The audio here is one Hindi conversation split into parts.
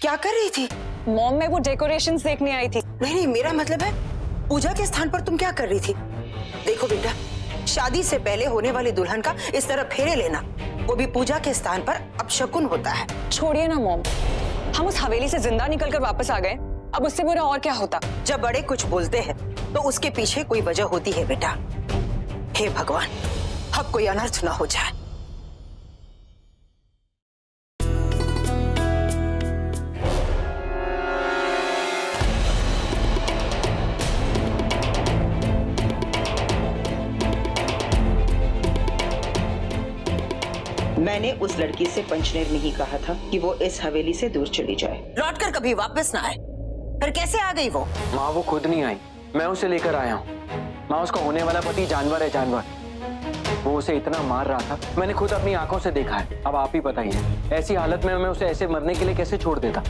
क्या कर रही थी? मॉम, मैं वो डेकोरेशंस देखने आई थी। नहीं, मेरा मतलब है पूजा के स्थान पर तुम क्या कर रही थी? देखो बेटा, शादी से पहले होने वाली दुल्हन का इस तरह फेरे लेना, वो भी पूजा के स्थान पर, अपशकुन होता है। छोड़िए ना मॉम, हम उस हवेली से जिंदा निकलकर वापस आ गए, अब उससे बुरा और क्या होता। जब बड़े कुछ बोलते हैं तो उसके पीछे कोई वजह होती है बेटा। हे भगवान, अब कोई अनर्थ ना हो जाए। मैंने उस लड़की से पंचनेर में ही कहा था कि वो इस हवेली से दूर चली जाए, लौटकर कभी वापस ना आए। फिर कैसे आ गई वो? माँ, वो खुद नहीं आई, मैं उसे लेकर आया हूँ। माँ, उसका होने वाला पति जानवर है, जानवर। वो उसे इतना मार रहा था, मैंने खुद अपनी आंखों से देखा है। अब आप ही बताइए, ऐसी हालत में मैं उसे ऐसे मरने के लिए कैसे छोड़ देता?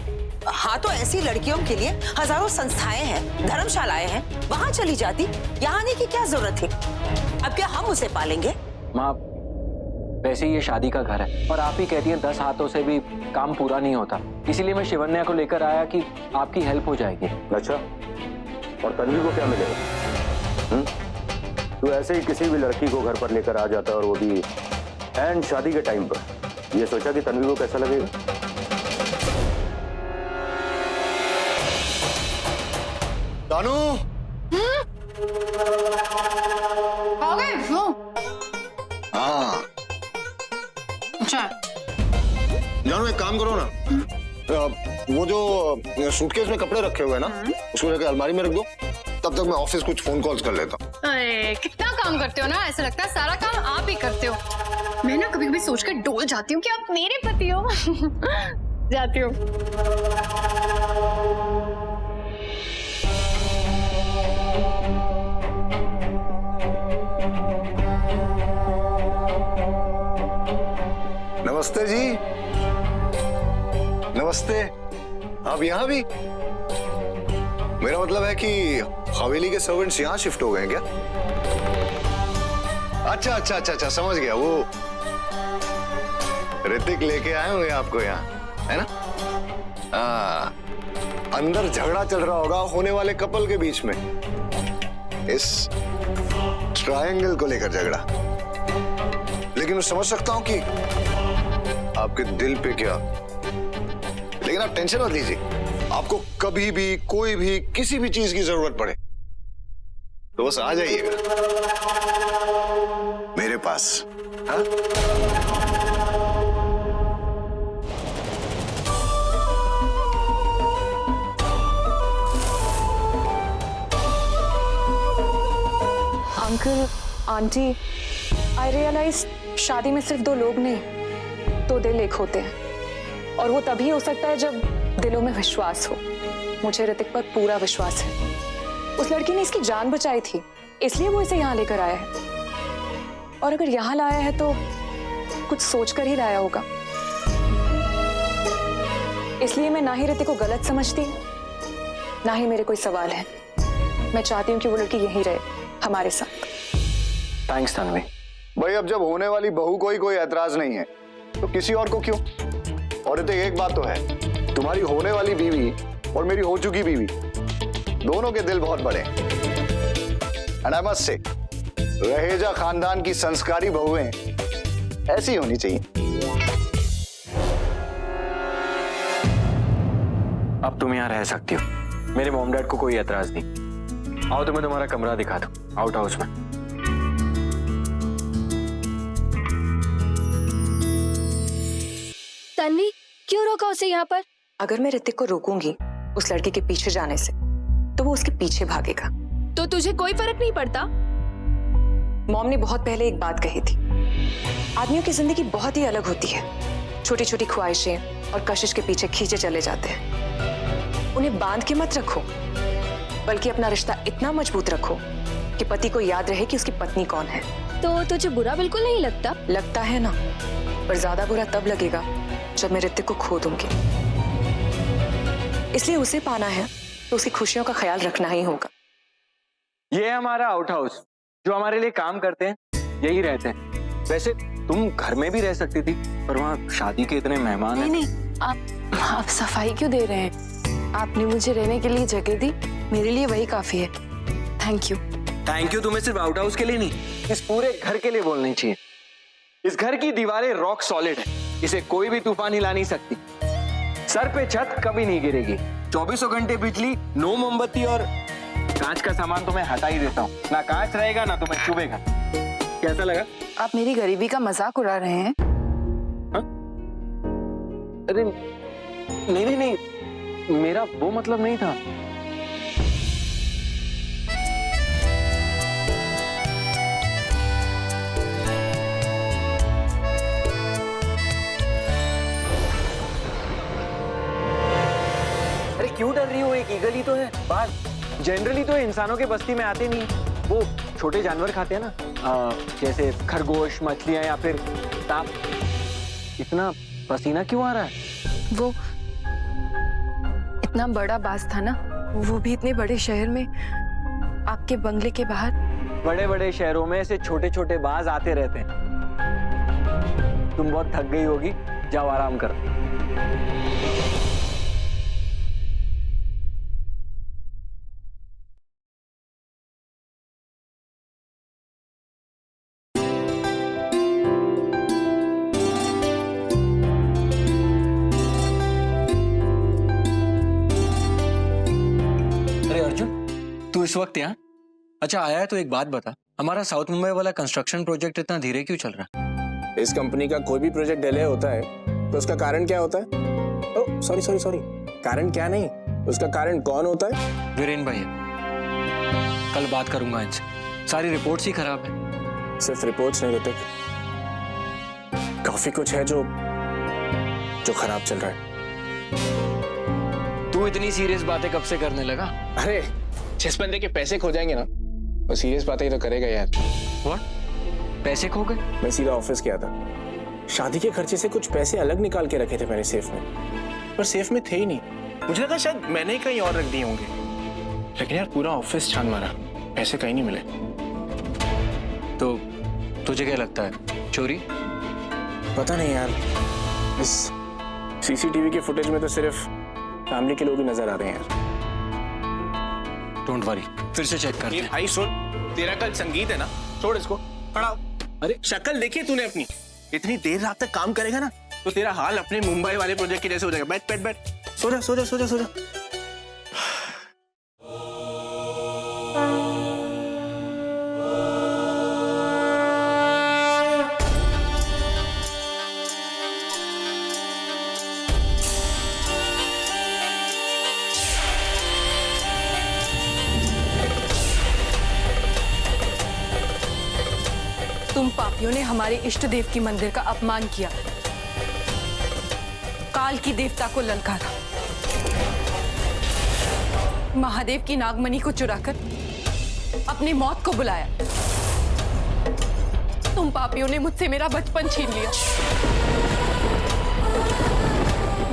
हाँ, तो ऐसी लड़कियों के लिए हजारों संस्थाएं हैं, धर्मशालाएं हैं, वहाँ चली जाती। यहाँ आने की क्या जरूरत थी? अब क्या हम उसे पालेंगे? माँ, वैसे ही ये शादी का घर है और आप ही कहती हैं 10 हाथों से भी काम पूरा नहीं होता, इसीलिए मैं शिवन्या को लेकर आया कि आपकी हेल्प हो जाएगी। अच्छा, और तन्वी को क्या मिलेगा? तू ऐसे ही किसी भी लड़की को घर पर लेकर आ जाता, और वो भी एंड शादी के टाइम पर। ये सोचा कि तन्वी को कैसा लगेगा? दानू, आ गए वो? हाँ अच्छा, जानू एक काम करो ना, वो जो सूटकेस में कपड़े रखे हुए हैं ना, उसको लेकर अलमारी में रख दो। तब तक मैं ऑफिस कुछ फोन कॉल्स कर लेता हूँ। अरे कितना काम करते हो ना, ऐसा लगता है सारा काम आप ही करते हो। मैं ना कभी कभी सोचकर डोल जाती हूँ कि आप मेरे पति हो। जाती हूँ। नमस्ते जी, नमस्ते। आप यहाँ भी? मेरा मतलब है कि हवेली के सर्वेंट्स यहाँ शिफ्ट हो गए क्या? अच्छा अच्छा अच्छा अच्छा, समझ गया। वो ऋतिक लेके आए होंगे आपको यहाँ, है ना? हाँ, अंदर झगड़ा चल रहा होगा होने वाले कपल के बीच में, इस ट्रायंगल को लेकर झगड़ा। लेकिन मैं समझ सकता हूँ कि आपके दिल पे क्या, लेकिन आप टेंशन मत लीजिए। आपको कभी भी कोई भी किसी भी चीज की जरूरत पड़े तो बस आ जाइएगा मेरे पास। हाँ? अंकल, आंटी, आई रियलाइज शादी में सिर्फ 2 लोग नहीं, 2 दिल एक होते हैं, और वो तभी हो सकता है जब दिलों में विश्वास हो। मुझे ऋतिक पर पूरा विश्वास है। उस लड़की ने इसकी जान बचाई थी, इसलिए वो इसे यहाँ लेकर आया है। और अगर यहाँ लाया है तो कुछ सोचकर ही लाया होगा। इसलिए मैं ना ही ऋतिक को गलत समझती, ना ही मेरे कोई सवाल है। मैं चाहती हूँ कि वो लड़की यहीं रहे हमारे साथ। थैंक्स तन्वी। भाई, अब जब होने वाली बहू को ही कोई एतराज नहीं है तो किसी और को क्यों? और ऋतिक, एक बात तो है, तुम्हारी होने वाली बीवी और मेरी हो चुकी बीवी, दोनों के दिल बहुत बड़े हैं। And I must say, Raheja खानदान की संस्कारी बहुएं ऐसी होनी चाहिए। अब तुम यहाँ रह सकती हो, मेरे मॉम डैड को कोई एतराज नहीं। आओ, तुम्हें तुम्हारा कमरा दिखा दूं, आउट हाउस में। तन्वी, क्यों रोका उसे यहाँ पर? अगर मैं ऋतिक को रोकूंगी उस लड़के के पीछे जाने से, तो वो उसके पीछे भागेगा। तो तुझे कोई फर्क नहीं पड़ता? मॉम ने बहुत पहले एक बात कही थी, आदमियों की जिंदगी बहुत ही अलग होती है। छोटी छोटी ख्वाहिशें और कशिश के पीछे खींचे चले जाते हैं। उन्हें बांध के मत रखो, बल्कि अपना रिश्ता इतना मजबूत रखो कि पति को याद रहे कि उसकी पत्नी कौन है। तो तुझे बुरा बिल्कुल नहीं लगता? लगता है ना, पर ज्यादा बुरा तब लगेगा जब मैं ऋतिक को खो दूंगी। इसलिए उसे पाना है तो उसकी खुशियों का ख्याल रखना ही होगा। ये है हमारा आउट हाउस, जो हमारे लिए काम करते हैं यही रहते हैं। वैसे तुम घर में भी रह सकती थी, पर वहाँ शादी के इतने मेहमान हैं। नहीं, आप सफाई क्यों दे रहे हैं? आपने मुझे रहने के लिए जगह दी, मेरे लिए वही काफी है। Thank you. थैंक यू तुम्हें सिर्फ आउट हाउस के लिए नहीं, इस पूरे घर के लिए बोलनी चाहिए। इस घर की दीवारें रॉक सॉलिड है, इसे कोई भी तूफान हिला नहीं सकती। सर पे छत कभी नहीं गिरेगी, 24 घंटे बिजली, नो मोमबत्ती, और कांच का सामान तो मैं हटा ही देता हूँ। ना कांच रहेगा ना तुम्हें चुभेगा। कैसा लगा? आप मेरी गरीबी का मजाक उड़ा रहे हैं? अरे नहीं नहीं नहीं, मेरा वो मतलब नहीं था। अरे क्यों डर रही हो? एक ईगल ही तो है बाहर। जनरली तो इंसानों के बस्ती में आते नहीं, वो छोटे जानवर खाते हैं ना, जैसे खरगोश, मछलियां या फिर सांप। इतना पसीना क्यों आ रहा है? वो इतना बड़ा बाज था ना, वो भी इतने बड़े शहर में, आपके बंगले के बाहर। बड़े बड़े शहरों में ऐसे छोटे छोटे बाज आते रहते हैं। तुम बहुत थक गई होगी, जाओ आराम करो। तू इस वक्त यहाँ? अच्छा आया है तो एक बात बता, हमारा साउथ मुंबई वाला कंस्ट्रक्शन प्रोजेक्ट इतना धीरे क्यों चल रहा है? इस कंपनी का कोई भी प्रोजेक्ट डिले होता है तो उसका कारण क्या होता है? ओह सॉरी सॉरी सॉरी, कारण क्या नहीं, उसका कारण कौन होता है? वीरेन भैया, कल बात करूंगा इनसे। सारी रिपोर्ट्स ही खराब है। सिर्फ रिपोर्ट्स नहीं ऋतिक, काफी कुछ है जो खराब चल रहा है। तू इतनी सीरियस बातें कब से करने लगा? अरे जिस बंदे के पैसे खो जाएंगे ना, वो सीरियस बातें ही तो करेगा यार। व्हाट? पैसे खो गए? मैं सीधा ऑफिस गया था, शादी के खर्चे से कुछ पैसे अलग निकाल के रखे थे मैंने सेफ में, पर सेफ में थे ही नहीं। मुझे लगा शायद मैंने कहीं और रख दिए होंगे, लेकिन यार पूरा ऑफिस छान मारा, पैसे कहीं नहीं मिले। तो तुझे क्या लगता है, चोरी? पता नहीं यार, इस सीसीटीवी के फुटेज में तो सिर्फ फैमिली के लोग ही नजर आ रहे हैं यार। डोंट वरी, फिर से चेक करते हैं। भाई सुन, तेरा कल संगीत है ना, छोड़ इसको, खड़ा हो। अरे शक्ल देखी तूने अपनी? इतनी देर रात तक काम करेगा ना तो तेरा हाल अपने मुंबई वाले प्रोजेक्ट के जैसे हो जाएगा। बैठ बैठ बैठ, सो जा सो जा सो जा सो जा। तुम पापियों ने हमारे इष्ट देव की मंदिर का अपमान किया, काल की देवता को ललकारा, महादेव की नागमणि को चुराकर अपनी मौत को बुलाया। तुम पापियों ने मुझसे मेरा बचपन छीन लिया,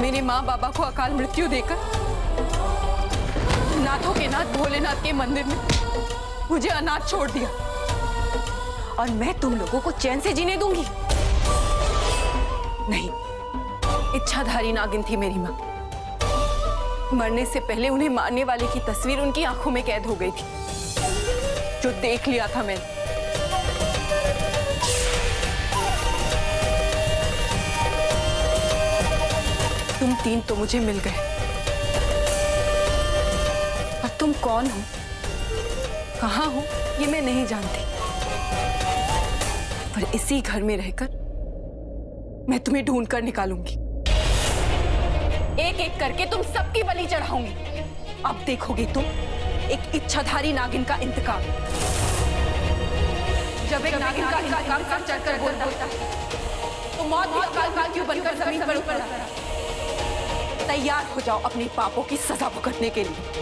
मेरे माँ बाबा को अकाल मृत्यु देकर नाथों के नाथ भोलेनाथ के मंदिर में मुझे अनाथ छोड़ दिया, और मैं तुम लोगों को चैन से जीने दूंगी? नहीं, इच्छाधारी नागिन थी मेरी माँ। मरने से पहले उन्हें मारने वाले की तस्वीर उनकी आंखों में कैद हो गई थी, जो देख लिया था मैंने। तुम तीन तो मुझे मिल गए, और तुम कौन हो, कहाँ हो, ये मैं नहीं जानती, पर इसी घर में रहकर मैं तुम्हें ढूंढ कर निकालूंगी। एक एक करके तुम सबकी बलि चढ़ाऊंगी। अब देखोगे तुम एक इच्छाधारी नागिन का इंतकाम। जब एक नागिन का इंतकाम सर चढ़कर बोलता है तो मौत भी अकाल मृत्यु बनकर जमीन पर उतर आता है। तैयार हो जाओ अपने पापों की सजा भुगतने के लिए।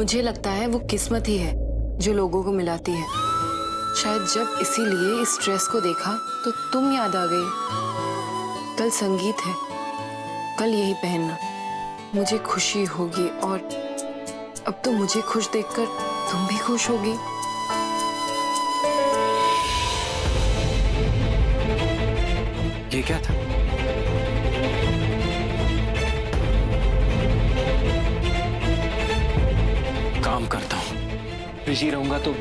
मुझे लगता है वो किस्मत ही है जो लोगों को मिलाती है। शायद जब इसीलिए इस ड्रेस को देखा तो तुम याद आ गई। कल संगीत है, कल यही पहनना, मुझे खुशी होगी और अब तो मुझे खुश देखकर तुम भी खुश होगी। ये क्या था? काम करता हूं, बिजी रहूंगा तो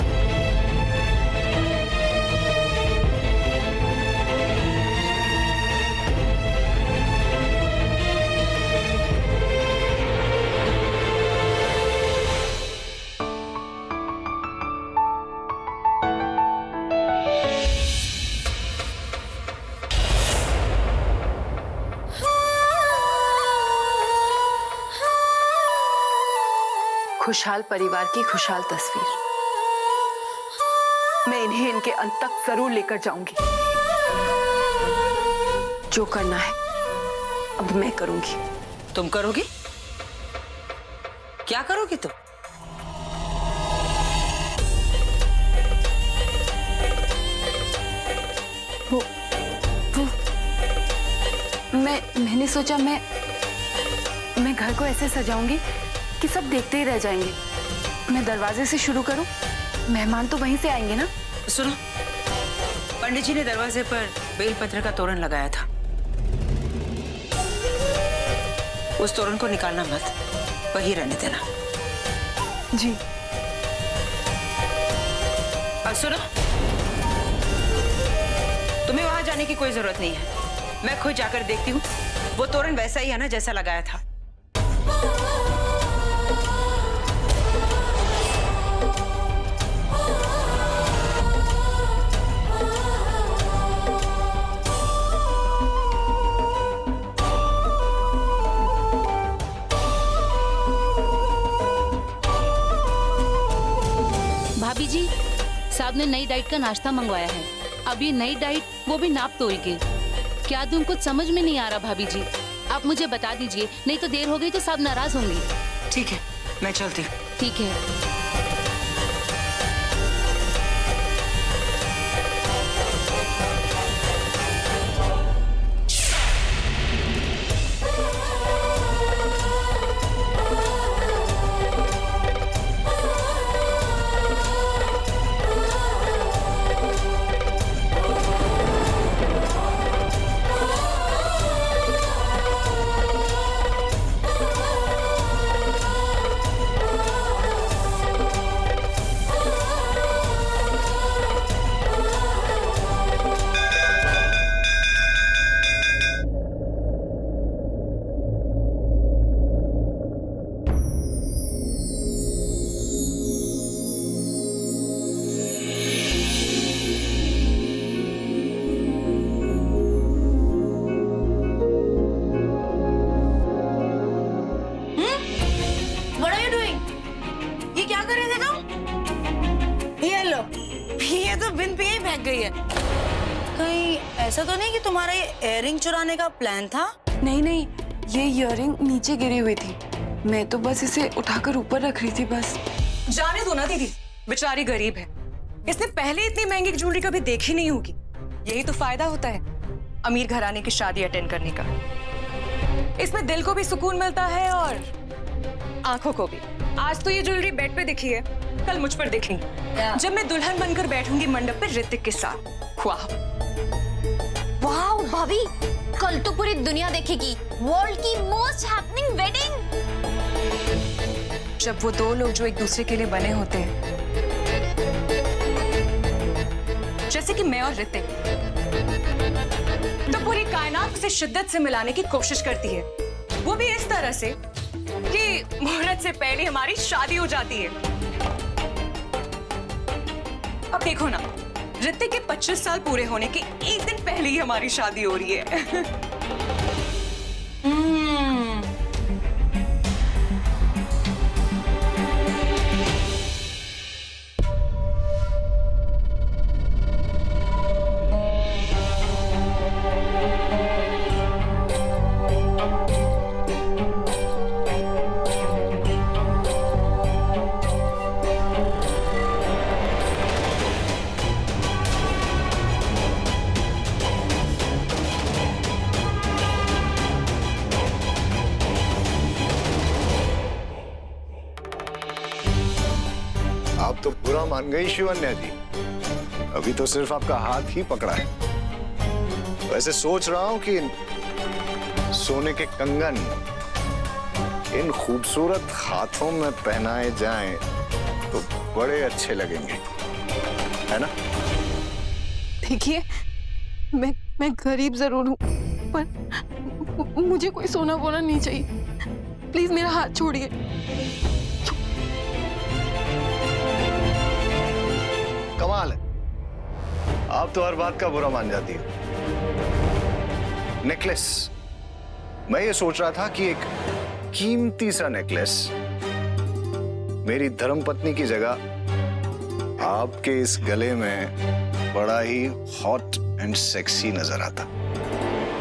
खुशहाल परिवार की खुशहाल तस्वीर। मैं इन्हें इनके अंत तक जरूर लेकर जाऊंगी। जो करना है अब मैं करूंगी। तुम करोगी? क्या करोगी तुम? मैंने सोचा मैं घर को ऐसे सजाऊंगी कि सब देखते ही रह जाएंगे। मैं दरवाजे से शुरू करूं? मेहमान तो वहीं से आएंगे ना। सुनो, पंडित जी ने दरवाजे पर बेलपत्र का तोरण लगाया था। उस तोरण को निकालना मत, वही रहने देना। जी। और सुनो, तुम्हें वहां जाने की कोई जरूरत नहीं है। मैं खुद जाकर देखती हूँ। वो तोरण वैसा ही है ना जैसा लगाया था। भाभी जी, साहब ने नई डाइट का नाश्ता मंगवाया है। अब ये नई डाइट, वो भी नाप तोल के। क्या दूं, कुछ समझ में नहीं आ रहा भाभी जी। आप मुझे बता दीजिए, नहीं तो देर हो गई तो साहब नाराज होंगे। ठीक है, मैं चलती हूँ। ठीक है। कहीं ऐसा तो नहीं कि तुम्हारा ये इयररिंग चुराने का प्लान था? नहीं, ये इयररिंग नीचे गिरी हुई थी। मैं तो बस इसे उठाकर ऊपर रख रही थी बस। जाने दो ना दीदी, बेचारी गरीब है। इसने पहले इतनी महंगी ज्वेलरी कभी देखी नहीं होगी। यही तो फायदा होता है अमीर घराने की शादी अटेंड करने का। इसमें दिल को भी सुकून मिलता है और आंखों को भी। आज तो ये ज्वेलरी बेड पे दिखी है, कल मुझ पर दिखेंगी जब मैं दुल्हन बनकर बैठूंगी मंडप पे ऋतिक के साथ। वाह भाभी, कल तो पूरी दुनिया देखेगी वर्ल्ड की मोस्ट हैपनिंग वेडिंग। जब वो दो लोग जो एक दूसरे के लिए बने होते हैं, जैसे कि मैं और ऋतिक, तो पूरी कायनात उसे शिद्दत से मिलाने की कोशिश करती है। वो भी इस तरह से कि मुहूर्त से पहले हमारी शादी हो जाती है। अब देखो ना, ऋतिक के 25 साल पूरे होने के एक दिन पहले ही हमारी शादी हो रही है। आप तो बुरा मान गई शिवन्या जी। अभी तो सिर्फ आपका हाथ ही पकड़ा है। वैसे सोच रहा हूं कि सोने के कंगन इन खूबसूरत हाथों में पहनाए जाएं तो बड़े अच्छे लगेंगे, है ना? देखिए, मैं गरीब जरूर हूँ, पर मुझे कोई सोना वोना नहीं चाहिए। प्लीज मेरा हाथ छोड़िए। कमाल है, आप तो हर बात का बुरा मान जाती हो। नेकलेस, मैं ये सोच रहा था कि एक कीमती सा नेकलेस मेरी धर्मपत्नी की जगह आपके इस गले में बड़ा ही हॉट एंड सेक्सी नजर आता।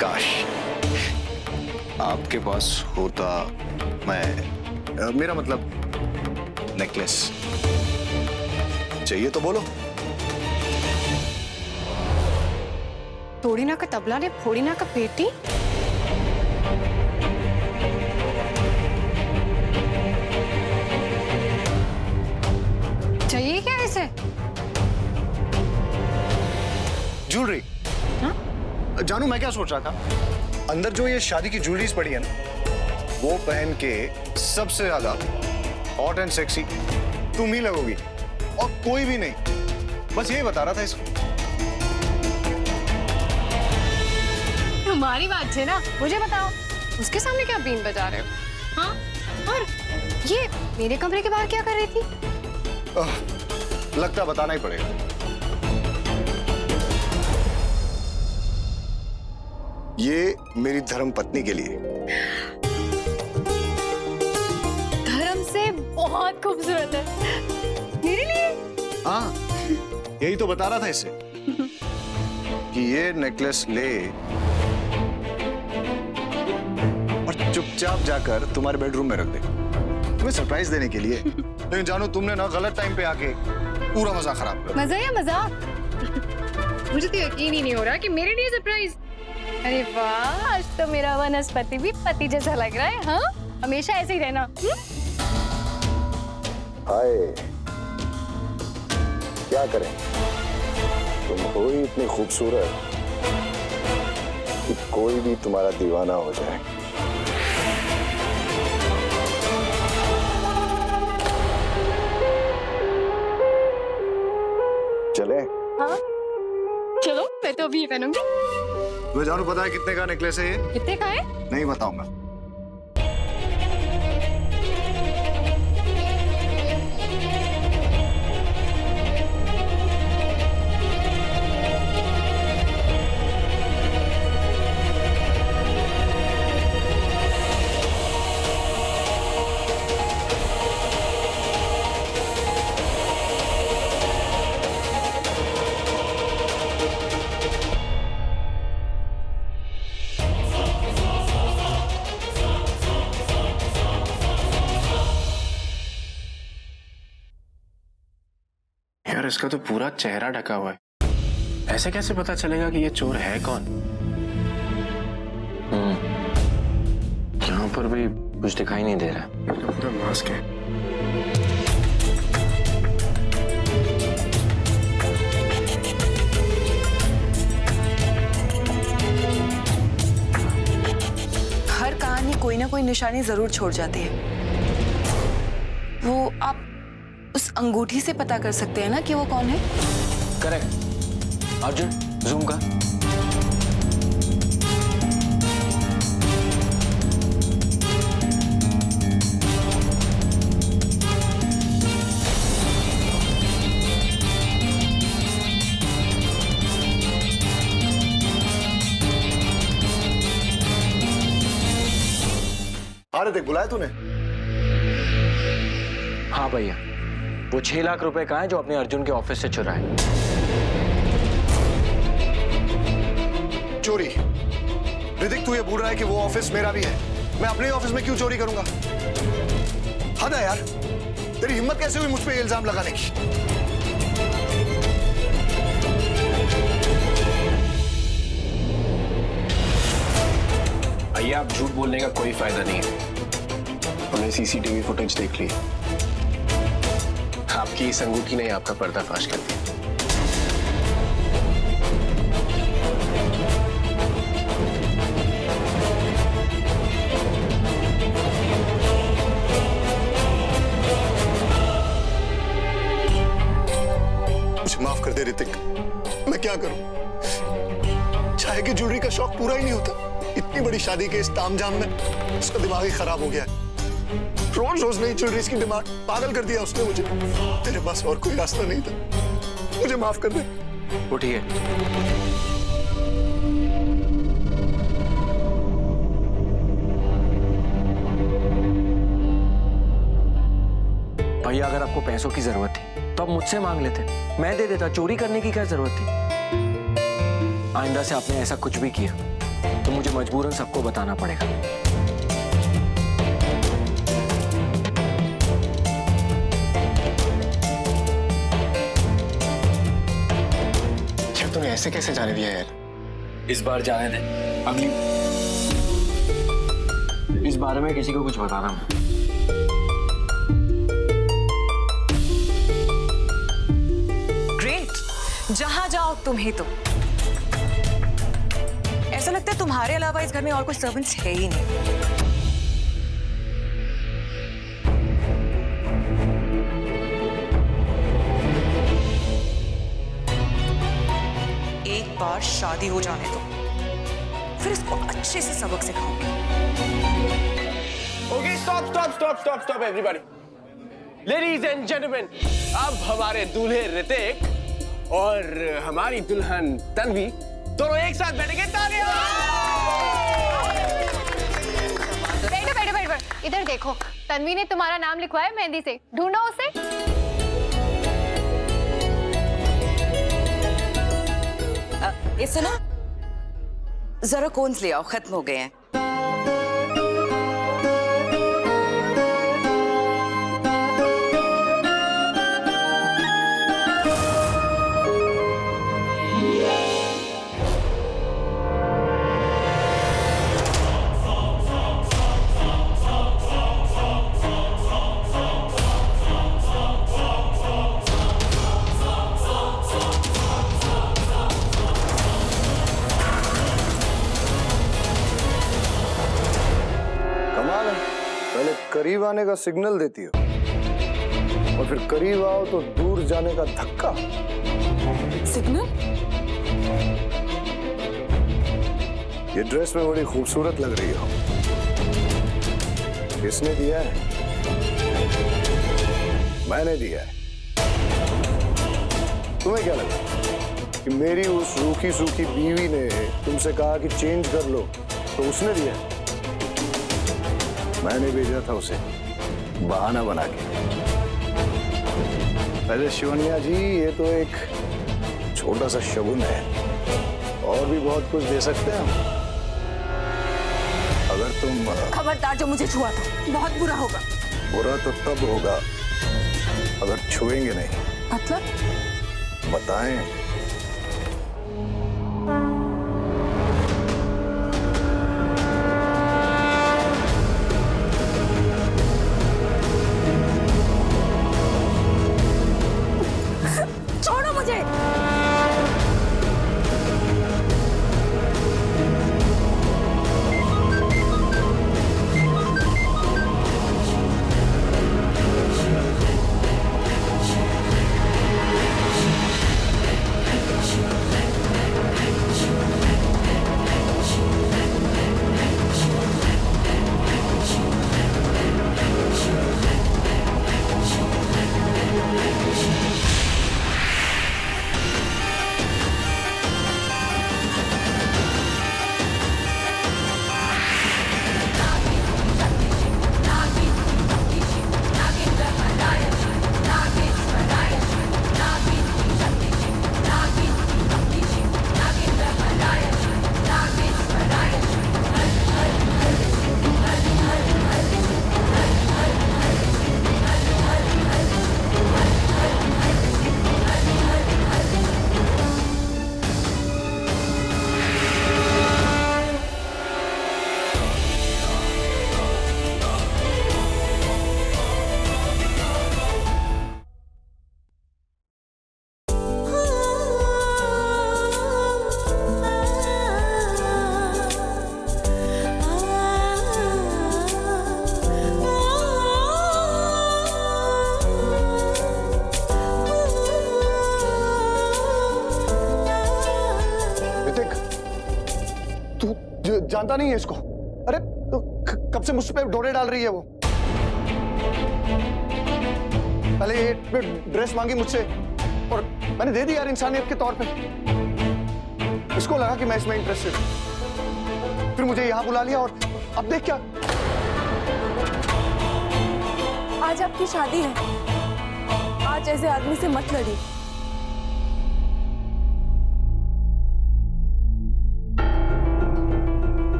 काश आपके पास होता। मेरा मतलब नेकलेस चाहिए तो बोलो। तोड़ी ना का तबला ने फोड़ी ना का पेटी। चाहिए क्या इसे? ज्वेलरी। जानू, मैं क्या सोच रहा था, अंदर जो ये शादी की ज्वेलरीज पड़ी है ना, वो पहन के सबसे ज्यादा हॉट एंड सेक्सी तुम ही लगोगी और कोई भी नहीं। बस यही बता रहा था इसको। तुम्हारी बात है ना, मुझे बताओ, उसके सामने क्या बीन बजा रहे हो? हाँ, और ये मेरे कमरे के बाहर क्या कर रही थी? लगता बताना ही पड़ेगा। ये मेरी धर्म पत्नी के लिए। धर्म से बहुत खूबसूरत है। मेरे लिए? हाँ, यही तो बता रहा था इसे कि ये नेकलेस ले और चुपचाप जाकर तुम्हारे बेडरूम में रख दे, तुम्हें सरप्राइज देने के लिए। लेकिन जानू, तुमने ना गलत टाइम पे आके पूरा मजा खराब कर। मजा या मजाक? मुझे तो यकीन ही नहीं हो रहा कि मेरे लिए सरप्राइज। अरे वाह, आज तो मेरा वनस्पति भी पति जैसा लग रहा है। हाँ, हमेशा ऐसे ही रहना। हाय, क्या करें, तुम हो ही इतनी खूबसूरत कि कोई भी तुम्हारा दीवाना हो जाए। चले? हाँ, चलो, मैं तो अभी ये पहनूंगी। तुम्हें जानू पता है कितने का नेकलेस है ये? कितने का है? नहीं बताऊंगा। यार, इसका तो पूरा चेहरा ढका हुआ है। ऐसे कैसे पता चलेगा कि ये चोर है कौन? यहाँ पर भी कुछ दिखाई नहीं दे रहा। ये तो पूरा मास्क है। हर कहानी कोई ना कोई निशानी जरूर छोड़ जाती है। वो आप उस अंगूठी से पता कर सकते हैं ना कि वो कौन है? करेक्ट। अर्जुन, जूम कर। अरे देख, बुलाया तूने? हाँ भैया, वो 6 लाख रुपए का है जो अपने अर्जुन के ऑफिस से चुराए। चोरी? ऋतिक, तू ये भूल रहा है कि वो ऑफिस मेरा भी है। मैं अपने ऑफिस में क्यों चोरी करूंगा? हद है यार, तेरी हिम्मत कैसे हुई मुझ पे इल्जाम लगाने की? भैया, आप झूठ बोलने का कोई फायदा नहीं है। हमने सीसीटीवी फुटेज देख ली। आप कि इस अंगूठी ने आपका पर्दाफाश कर दिया। मुझे माफ कर दे ऋतिक, मैं क्या करूं? चाय की ज्वेलरी का शौक पूरा ही नहीं होता। इतनी बड़ी शादी के इस तामझाम में उसका दिमाग ही खराब हो गया है। रोज रोज नई ज्वेलरीज की डिमांड, पागल कर दिया उसने मुझे। तेरे पास और कोई रास्ता नहीं था, मुझे माफ कर दे। उठिए। भैया अगर आपको पैसों की जरूरत थी तो आप मुझसे मांग लेते, मैं दे देता। चोरी करने की क्या जरूरत थी? आइंदा से आपने ऐसा कुछ भी किया तो मुझे मजबूरन सबको बताना पड़ेगा। तूने ऐसे कैसे जाने दिया यार? इस बार जाने दे, अगली इस बारे में किसी को कुछ बताना मत। ग्रेट, जहां जाओ तुम ही तो। ऐसा लगता है तुम्हारे अलावा इस घर में और कोई सर्वेंट्स है ही नहीं। एक बार शादी हो जाने दो, फिर इसको अच्छे से सबक सिखाऊंगी। Okay, stop everybody. Ladies and gentlemen, अब हमारे दूल्हे ऋतिक और हमारी दुल्हन तन्वी दोनों एक साथ बैठेंगे। तालियां! बैठो। इधर देखो, तन्वी ने तुम्हारा नाम लिखवाया मेहंदी से, ढूंढो उसे। ये सुनो, जरा कोन्स ले आओ, खत्म हो गए हैं। पहले करीब आने का सिग्नल देती हो और फिर करीब आओ तो दूर जाने का धक्का। सिग्नल? ये ड्रेस में बड़ी खूबसूरत लग रही हो। किसने दिया है? मैंने दिया है। तुम्हें क्या लगा कि मेरी उस रूखी सूखी बीवी ने तुमसे कहा कि चेंज कर लो तो उसने दिया? मैंने भेजा था उसे बहाना बना के। अरे शिवनिया जी, ये तो एक छोटा सा शगुन है, और भी बहुत कुछ दे सकते हैं हम। अगर तुम खबरदार, जो मुझे छुआ था बहुत बुरा होगा। बुरा तो तब होगा अगर छुएंगे नहीं। मतलब? बताएं। छोड़ो मुझे। जानता नहीं है इसको। अरे कब से मुझ पे डोरे डाल रही है वो। पहले ये ड्रेस मांगी मुझसे और मैंने दे दी यार इंसानियत के तौर पे। इसको लगा कि मैं इसमें इंटरेस्टेड हूं, फिर मुझे यहां बुला लिया और अब देख क्या। आज आपकी शादी है, आज ऐसे आदमी से मत लड़ी।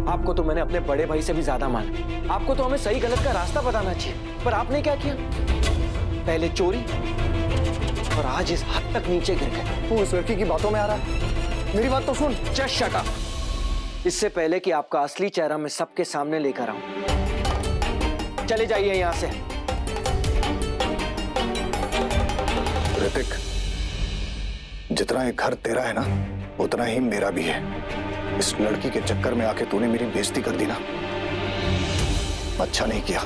आपको तो मैंने अपने बड़े भाई से भी ज्यादा माना। आपको तो हमें सही गलत का रास्ता बताना चाहिए, पर आपने क्या किया? पहले चोरी और आज इस हद तक नीचे गिर गए। तू इस लड़की की बातों में आ रहा है, मेरी बात तो सुन। Just shut up. इससे पहले कि आपका असली चेहरा मैं सबके सामने लेकर आऊं, चले जाइए यहां से। ऋतिक, जितना ये घर तेरा है ना, उतना ही मेरा भी है। इस लड़की के चक्कर में आके तूने मेरी बेइज्जती कर दी ना, अच्छा नहीं किया।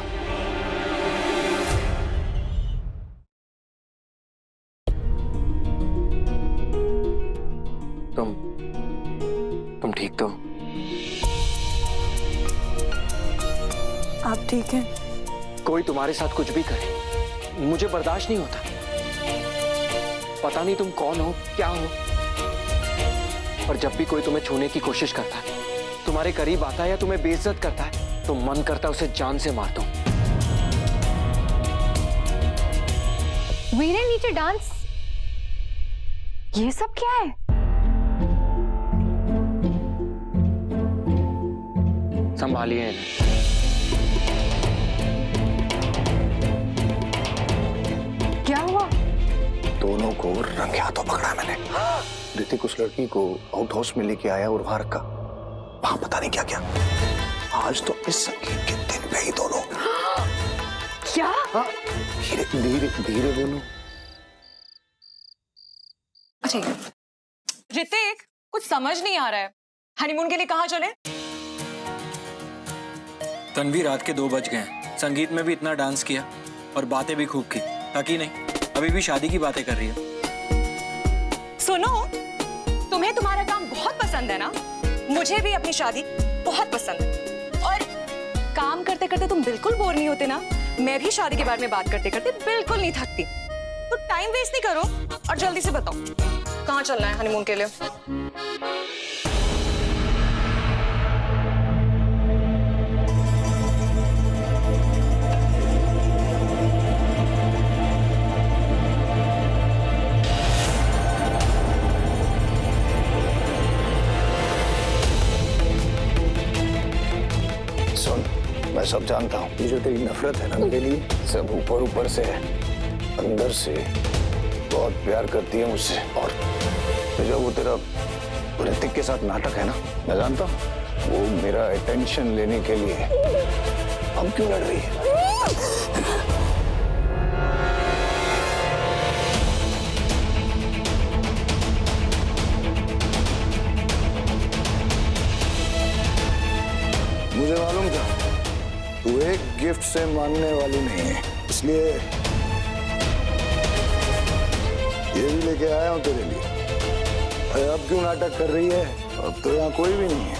तुम ठीक तो? आप ठीक हैं? कोई तुम्हारे साथ कुछ भी करे मुझे बर्दाश्त नहीं होता। पता नहीं तुम कौन हो, क्या हो, पर जब भी कोई तुम्हें छूने की कोशिश करता है, तुम्हारे करीब आता है या तुम्हें बेइज्जत करता है, तो मन करता है उसे जान से मार दो। वीरे नीचे डांस, ये सब क्या है? संभालिए इन्हें। क्या हुआ? दोनों को रंगे हाथों पकड़ा मैंने। ऋतिक उस लड़की को आउट हाउस में लेके आया और वहां रखा, वहां पता नहीं क्या क्या। आज तो इस संगीत के दिन पे ही दोनों। क्या? धीरे धीरे धीरे बोलो। अच्छा ऋतिक, कुछ समझ नहीं आ रहा है, हनीमून के लिए कहाँ चले? तन्वी रात के 2 बज गए हैं। संगीत में भी इतना डांस किया और बातें भी खूब की, ताकि नहीं अभी भी शादी की बातें कर रही है। सुनो, तुम्हें तुम्हारा काम बहुत पसंद है ना? मुझे भी अपनी शादी बहुत पसंद है। और काम करते करते तुम बिल्कुल बोर नहीं होते ना? मैं भी शादी के बारे में बात करते करते बिल्कुल नहीं थकती। तो टाइम वेस्ट नहीं करो और जल्दी से बताओ कहाँ चलना है हनीमून के लिए। मैं सब जानता हूँ, ये जो तेरी नफरत है ना मेरे लिए, सब ऊपर ऊपर से है, अंदर से बहुत प्यार करती है मुझसे। और जो वो तेरा ऋतिक के साथ नाटक है ना, मैं जानता हूँ वो मेरा अटेंशन लेने के लिए है। अब क्यों लड़ रही है? मुझे मालूम था तू एक गिफ्ट से मानने वाली नहीं है, इसलिए ये भी लेके आया हूं तेरे लिए। अरे अब क्यों नाटक कर रही है? अब तो यहाँ कोई भी नहीं है,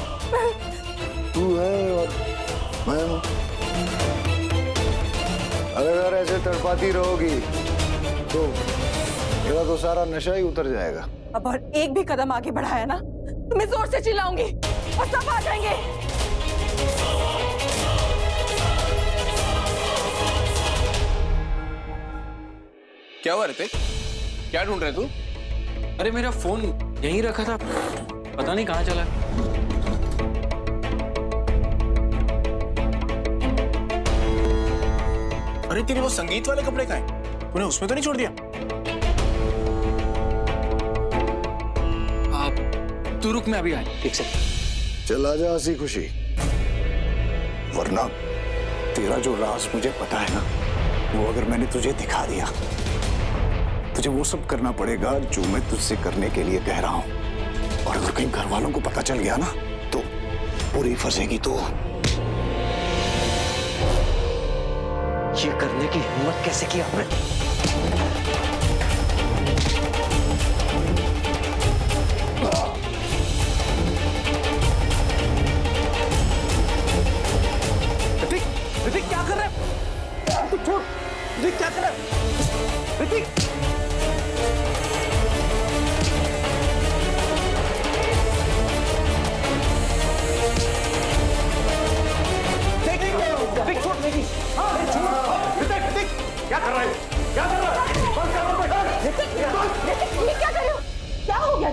तू है और मैं हूं। अगर ऐसे तड़पाती रहोगी तो मेरा तो सारा नशा ही उतर जाएगा। अब और एक भी कदम आगे बढ़ाया ना तो मैं जोर से चिल्लाऊंगी और सब आ जाएंगे। क्या हुआ ऋतिक? क्या ढूंढ रहे तू? अरे मेरा फोन यहीं रखा था, पता नहीं कहाँ चला। अरे तेरे वो संगीत वाले कपड़े कहाँ हैं? तूने उसमें तो नहीं छोड़ दिया? आप तू रुक, मैं अभी आया, एक सेकंड। चल आजा हंसी खुशी, वरना तेरा जो राज मुझे पता है ना, वो अगर मैंने तुझे दिखा दिया, तुझे वो सब करना पड़ेगा जो मैं तुझसे करने के लिए कह रहा हूं। और अगर कहीं घर वालों को पता चल गया ना तो पूरी फंसेगी तू। ये करने की हिम्मत कैसे की आपने?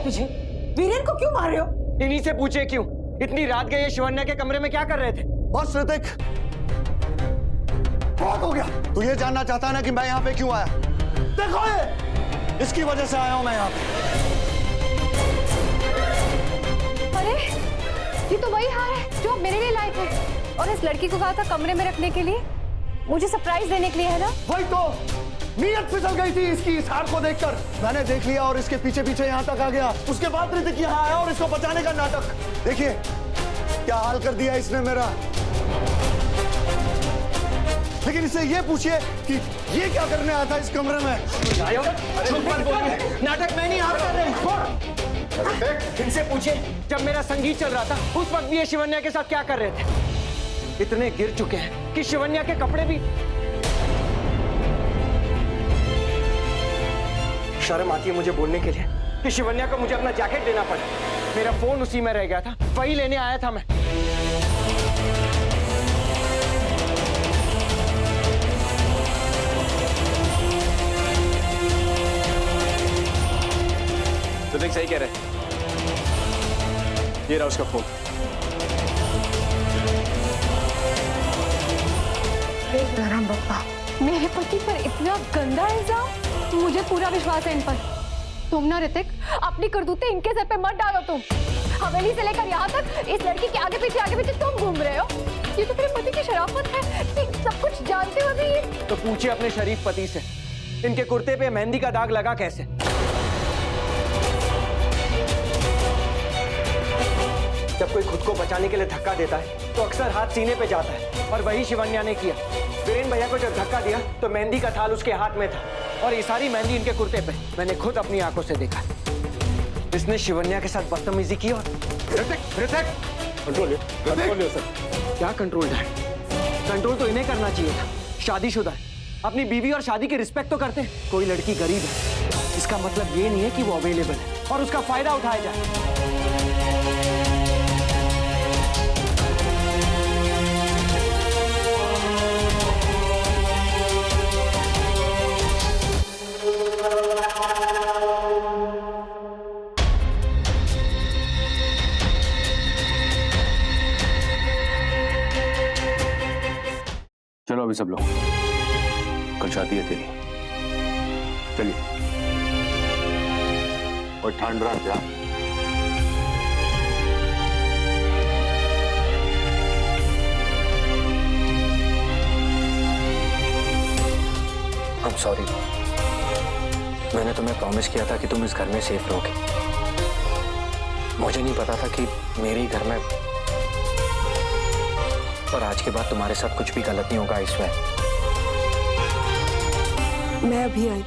तुझे? वीरेन को क्यों मार रहे हो? इन्हीं से पूछे क्यों? इतनी रात गए ये शिवन्या के कमरे में क्या कर रहे थे? बस ऋतिक, बहुत हो गया। तू ये जानना चाहता है ना कि मैं यहाँ पे क्यों आया? देखो ये, इसकी वजह से आया हूँ मैं यहाँ पे। अरे ये तो वही हार है जो आप मेरे लिए लाए थे और इस लड़की को कहा था कमरे में रखने के लिए, मुझे सरप्राइज देने के लिए, है ना? वही तो, नीयत फिसल गई थी इसकी इस हार को देखकर। मैंने देख लिया और इसके पीछे पीछे यहाँ तक आ गया। उसके बाद ऋतिक यहाँ आया और इसको बचाने का नाटक। देखिए क्या हाल कर दिया इसने मेरा। लेकिन इससे ये पूछिए कि ये क्या करने आया था इस कमरे में? नाटक मैं नहीं, आप कर रहे हैं। इनसे पूछे जब मेरा संगीत चल रहा था उस वक्त भी ये शिवन्या के साथ क्या कर रहे थे? इतने गिर चुके हैं कि शिवन्या के कपड़े भी। शर्म आती है मुझे बोलने के लिए कि शिवन्या को मुझे अपना जैकेट देना पड़ा। मेरा फोन उसी में रह गया था, वही लेने आया था मैं। तो देख, सही कह रहे। ये रहा उसका फोन। बाबा, मेरे पति पर इतना गंदा इल्जाम? मुझे पूरा विश्वास है इन पर। तुम ना ऋतिक, अपनी करतूतें इनके सर पे मत डालो। तुम हवेली से लेकर यहाँ तक इस लड़की के आगे पीछे तुम घूम रहे हो। ये तो मेरे पति की शराफत है कि सब कुछ जानते हुए भी ये। तो पूछे अपने शरीफ पति से, इनके कुर्ते पे मेहंदी का दाग लगा कैसे? जब कोई खुद को बचाने के लिए धक्का देता है तो अक्सर हाथ सीने पे जाता है, और वही शिवन्या ने किया। वीरेन भैया को जब धक्का दिया तो मेहंदी का थाल उसके हाथ में था, और ये सारी मेहंदी इनके कुर्ते पे। मैंने खुद अपनी आंखों से देखा। इसने शिवन्या के साथ बदतमीजी की। और कंट्रोल सर। क्या कंट्रोल है? कंट्रोल तो इन्हें करना चाहिए था। शादीशुदा है, अपनी बीवी और शादी की रिस्पेक्ट तो करते हैं। कोई लड़की गरीब है इसका मतलब ये नहीं है कि वो अवेलेबल है और उसका फायदा उठाया जाए। चलो अभी सब लोग, कल शादी है तेरी। चलिए। और ठंड रहा क्या? I'm sorry। मैंने तुम्हें प्रॉमिस किया था कि तुम इस घर में सेफ रहोगे। मुझे नहीं पता था कि मेरे ही घर में, और आज के बाद तुम्हारे साथ कुछ भी गलत नहीं होगा इसमें। मैं अभी आई।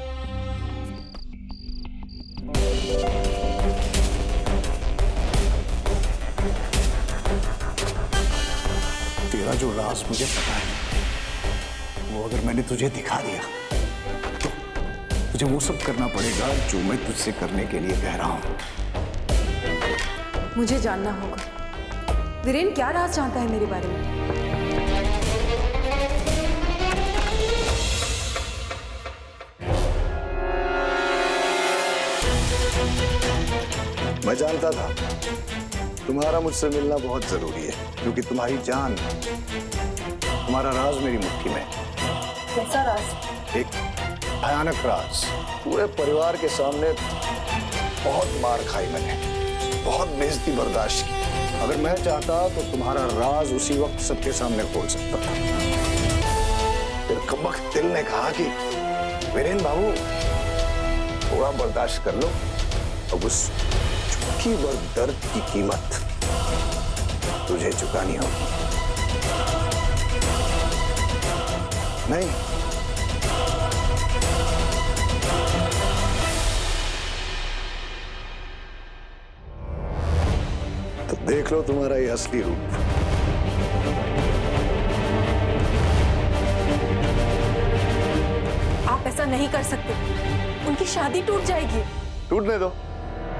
तेरा जो राज मुझे पता है, वो अगर मैंने तुझे दिखा दिया तो तुझे वो सब करना पड़ेगा जो मैं तुझसे करने के लिए कह रहा हूं। मुझे जानना होगा वीरेन क्या राज जानता है मेरे बारे में। मैं जानता था तुम्हारा मुझसे मिलना बहुत जरूरी है, क्योंकि तुम्हारी जान, तुम्हारा राज मेरी मुट्ठी में। कैसा राज? एक भयानक राज। पूरे परिवार के सामने बहुत मार खाई मैंने, बहुत बेइज्जती बर्दाश्त की। अगर मैं चाहता तो तुम्हारा राज उसी वक्त सबके सामने खोल सकता था। फिर कमबख्त दिल ने कहा कि वीरेन बाबू थोड़ा बर्दाश्त कर लो, अब उस चुटकी भर दर्द की कीमत तुझे चुकानी होगी। नहीं, तो देख लो तुम्हारा ये असली रूप। आप ऐसा नहीं कर सकते, उनकी शादी टूट जाएगी। टूटने दो,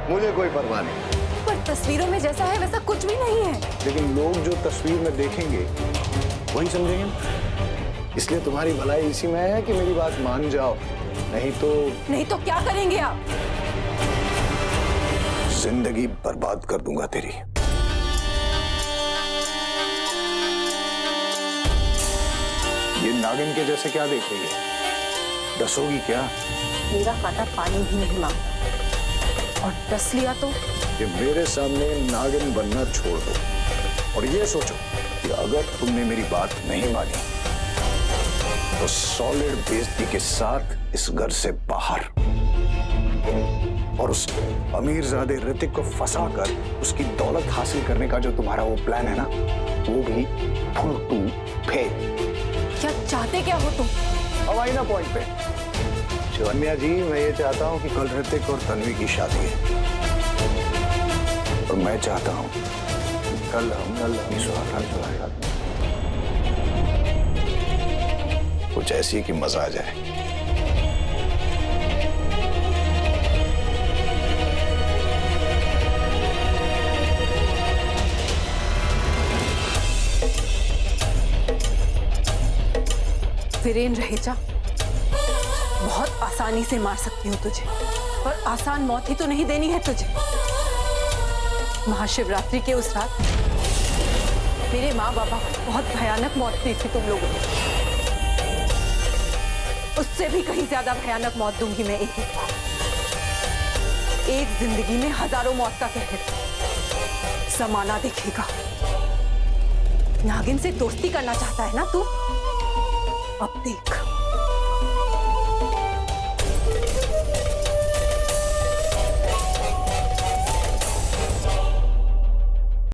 मुझे कोई परवाह नहीं। पर तस्वीरों में जैसा है वैसा कुछ भी नहीं है। लेकिन लोग जो तस्वीर में देखेंगे वही समझेंगे। इसलिए तुम्हारी भलाई इसी में है कि मेरी बात मान जाओ, नहीं तो क्या करेंगे आप? जिंदगी बर्बाद कर दूंगा तेरी। ये नागिन के जैसे क्या देख रही है? डसोगी क्या? मेरा कांटा पानी भी नहीं मांगता, और डस लिया तो कि मेरे सामने नागिन बनना छोड़ दो और ये सोचो कि अगर तुमने मेरी बात नहीं मानी तो सॉलिड बेइज्जती के साथ इस घर से बाहर, और उस अमीरजादे ऋतिक को फंसाकर उसकी दौलत हासिल करने का जो तुम्हारा वो प्लान है ना, वो भी फुल टू फेल। क्या चाहते क्या हो तुम? अब आई ना पॉइंट पे। शिवन्या जी, मैं ये चाहता हूँ कि कल ऋतिक और तन्वी की शादी है, और मैं चाहता हूँ कल हम सुहागरात कुछ ऐसी कि मजा आ जाए। वीरेन रहेजा, बहुत आसानी से मार सकती हूँ तुझे, पर आसान मौत ही तो नहीं देनी है तुझे। महाशिवरात्रि के उस रात मेरे माँ बाबा को बहुत भयानक मौत दी थी तुम लोगों ने। उससे भी कहीं ज्यादा भयानक मौत दूंगी मैं एक को। एक जिंदगी में हजारों मौत का कहर जमाना देखेगा। नागिन से दोस्ती करना चाहता है ना तू? अब देख।